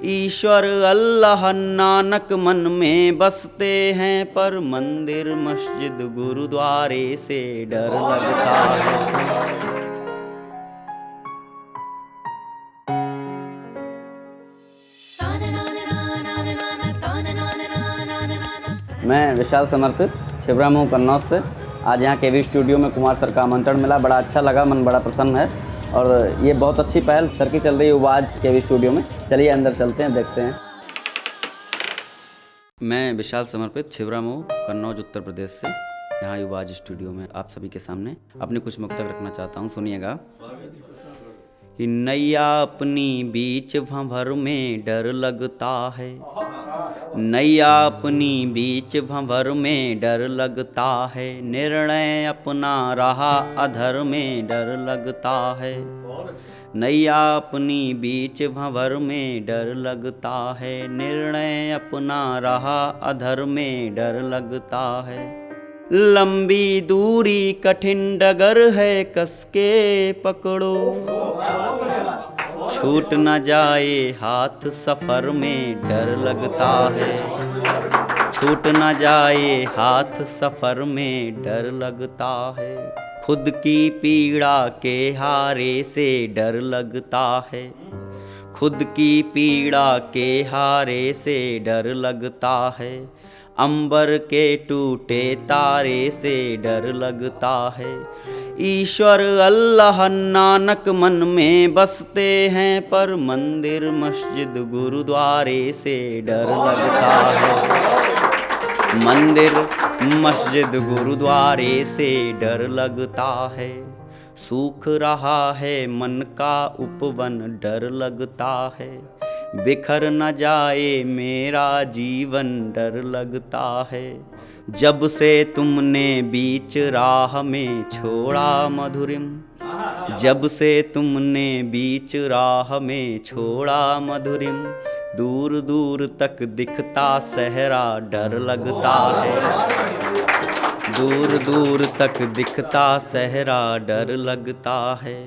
ईश्वर अल्लाह नानक मन में बसते हैं, पर मंदिर मस्जिद गुरुद्वारे से डर लगता है। मैं विशाल समर्पित छिबरामऊ कन्नौज से आज यहाँ केवी स्टूडियो में कुमार सर का आमंत्रण मिला। बड़ा अच्छा लगा, मन बड़ा प्रसन्न है और ये बहुत अच्छी पहल सर की चल रही है आवाज़ केवी स्टूडियो में। चलिए अंदर चलते हैं, देखते हैं। मैं विशाल समर्पित छिबरामऊ कन्नौज उत्तर प्रदेश से यहाँ युवाज स्टूडियो में आप सभी के सामने अपनी कुछ मुक्तक रखना चाहता हूँ। सुनिएगा कि नैया अपनी बीच भंवर में डर लगता है, नैया अपनी बीच भंवर में डर लगता है, निर्णय अपना रहा अधर में डर लगता है। नैया अपनी बीच भंवर में डर लगता है, निर्णय अपना रहा अधर में डर लगता है। लंबी दूरी कठिन डगर है, कसके पकड़ो, छूट न जाए हाथ सफर में डर लगता है, छूट न जाए हाथ सफर में डर लगता है। खुद की पीड़ा के हारे से डर लगता है, खुद की पीड़ा के हारे से डर लगता है। अंबर के टूटे तारे से डर लगता है। ईश्वर अल्लाह नानक मन में बसते हैं, पर मंदिर मस्जिद गुरुद्वारे से डर लगता है। मंदिर मस्जिद गुरुद्वारे से डर लगता है। सूख रहा है मन का उपवन डर लगता है, बिखर न जाए मेरा जीवन डर लगता है। जब से तुमने बीच राह में छोड़ा मधुरिम, जब से तुमने बीच राह में छोड़ा मधुरिम, दूर दूर तक दिखता सहरा डर लगता है, दूर दूर तक दिखता सहरा डर लगता है।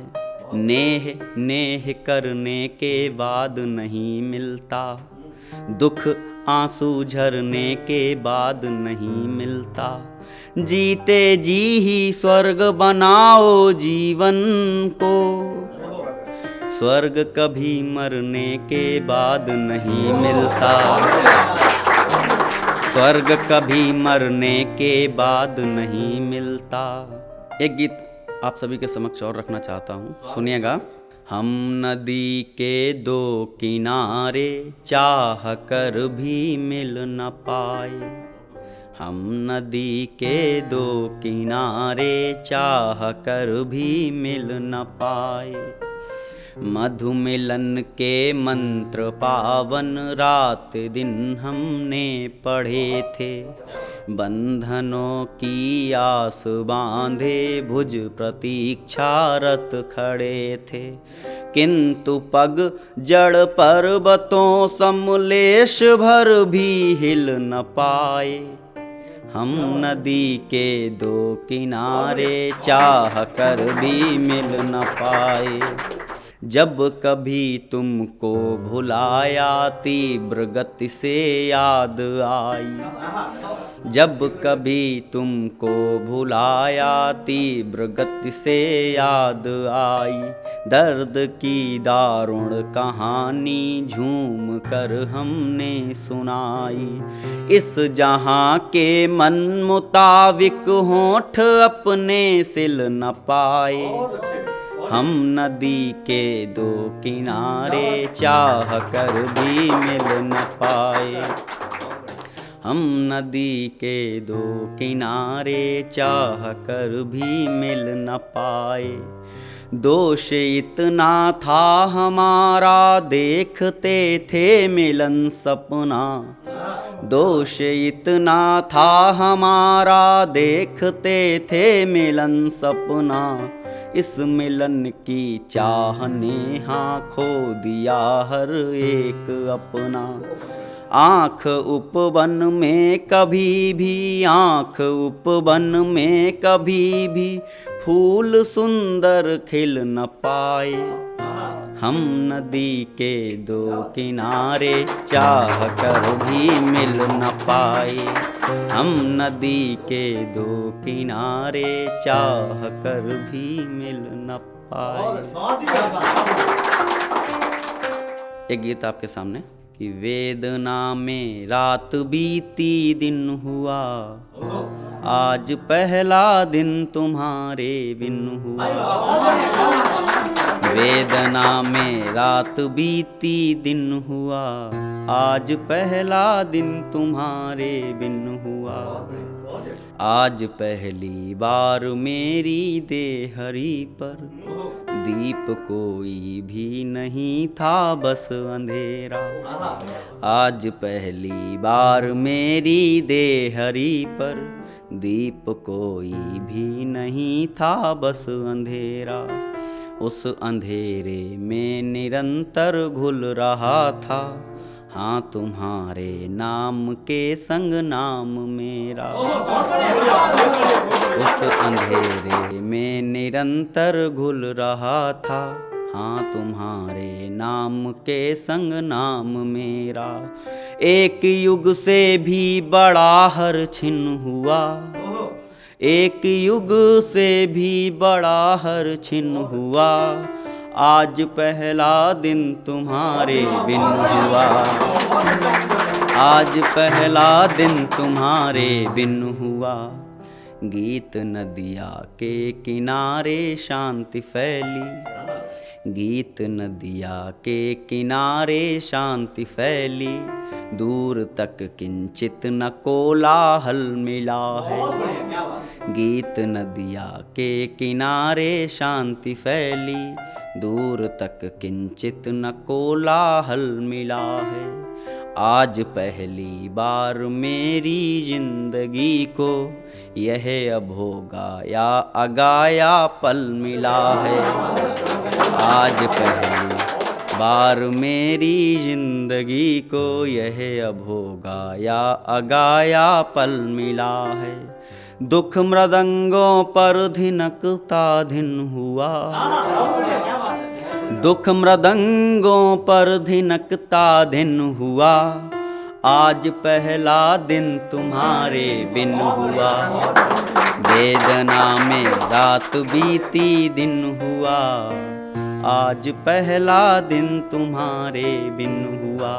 नेह नेह करने के बाद नहीं मिलता, दुख आंसू झरने के बाद नहीं मिलता। जीते जी ही स्वर्ग बनाओ जीवन को, स्वर्ग कभी मरने के बाद नहीं मिलता, स्वर्ग कभी मरने के बाद नहीं मिलता। एक गीत आप सभी के समक्ष और रखना चाहता हूँ, सुनिएगा। हम नदी के दो किनारे चाह कर भी मिल न पाए, हम नदी के दो किनारे चाह कर भी मिल न पाए। मधु मिलन के मंत्र पावन रात दिन हमने पढ़े थे, बंधनों की आस बांधे भुज प्रतीक्षारत खड़े थे। किंतु पग जड़ पर्वतों समलेश भर भी हिल न पाए, हम नदी के दो किनारे चाह कर भी मिल न पाए। जब कभी तुमको भुलाया तीव्र गति से याद आई, जब कभी तुमको भुलाया तीव्र गति से याद आई। दर्द की दारुण कहानी झूम कर हमने सुनाई, इस जहां के मन मुताबिक होंठ अपने सिल न पाए। हम नदी के दो किनारे चाह कर भी मिल न पाए, हम नदी के दो किनारे चाह कर भी मिल न पाए। दोष इतना था हमारा देखते थे मिलन सपना, दोष इतना था हमारा देखते थे मिलन सपना। इस मिलन की चाह ने हाँ खो दिया हर एक अपना। आँख उपवन में कभी भी, आँख उपवन में कभी भी फूल सुंदर खिल न पाए, हम नदी के दो किनारे चाह कर भी मिल न पाए। हम नदी के दो किनारे चाह कर भी मिल न पाए। एक गीत आपके सामने कि वेदना में रात बीती दिन हुआ, आज पहला दिन तुम्हारे बिन हुआ। वेदना में रात बीती दिन हुआ, आज पहला दिन तुम्हारे बिन हुआ। आज पहली बार मेरी देहरी पर दीप कोई भी नहीं था बस अंधेरा। आज पहली बार मेरी देहरी पर दीप कोई भी नहीं था बस अंधेरा। उस अंधेरे में निरंतर घुल रहा था हाँ तुम्हारे नाम के संग नाम मेरा। उस अंधेरे में निरंतर घुल रहा था हाँ तुम्हारे नाम के संग नाम मेरा। एक युग से भी बड़ा हर छिन हुआ, एक युग से भी बड़ा हर छिन हुआ। आज पहला दिन तुम्हारे बिन हुआ, आज पहला दिन तुम्हारे बिन हुआ। गीत नदिया के किनारे शांति फैली, गीत नदिया के किनारे शांति फैली। दूर तक किंचित न कोलाहल मिला है। गीत नदिया के किनारे शांति फैली, दूर तक किंचित न कोलाहल मिला है। आज पहली बार मेरी जिंदगी को यह अभोगा या अगाया पल मिला है। आज पहली बार मेरी जिंदगी को यह अभोगा या अगाया पल मिला है। दुख मृदंगों पर धिनकता धिन हुआ, दुख मृदंगों पर धिनकता धिन हुआ। आज पहला दिन तुम्हारे बिन हुआ, वेदना में रात बीती दिन हुआ। आज पहला दिन तुम्हारे बिन हुआ।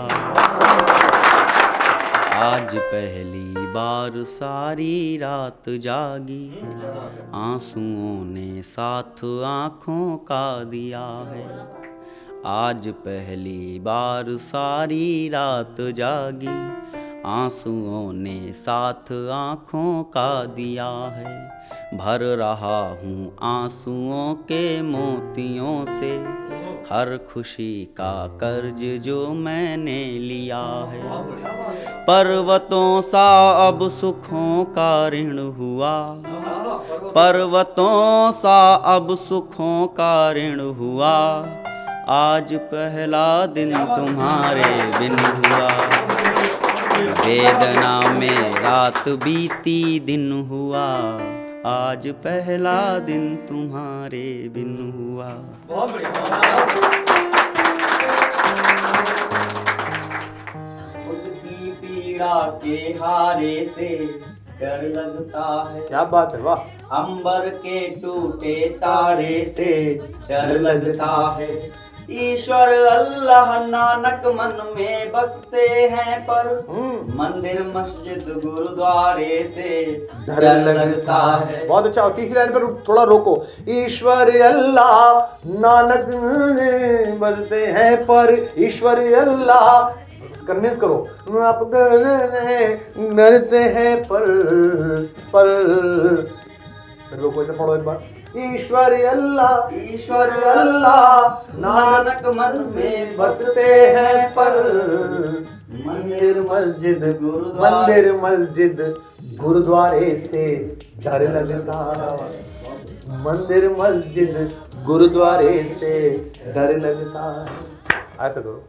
आज पहली बार सारी रात जागी, आंसुओं ने साथ आँखों का दिया है। आज पहली बार सारी रात जागी, आंसुओं ने साथ आँखों का दिया है। भर रहा हूँ आंसुओं के मोतियों से हर खुशी का कर्ज जो मैंने लिया है। पर्वतों सा अब सुखों का ऋण हुआ, पर्वतों सा अब सुखों का ऋण हुआ। आज पहला दिन तुम्हारे बिन हुआ, वेदना में रात बीती दिन हुआ। आज पहला दिन तुम्हारे बिन हुआ। खुद की पीड़ा के हारे से डर लगता है। क्या बात है, वाह। अंबर के टूटे तारे से डर लगता है। ईश्वर अल्लाह नानक मन में बसते हैं, पर मंदिर मस्जिद गुरुद्वारे से डर लगता है। बहुत अच्छा। और तीसरी लाइन पर थोड़ा रोको। ईश्वर अल्लाह नानक में बसते हैं, पर ईश्वर अल्लाह कन्विंस करो आप डरते हैं पर रोको, इसे पढ़ो एक बार। ईश्वर अल्लाह नानक मन में बसते हैं, पर मंदिर मस्जिद गुरुद्वारे से डर लगता है। मंदिर मस्जिद गुरुद्वारे से डर लगता है। ऐसा करो।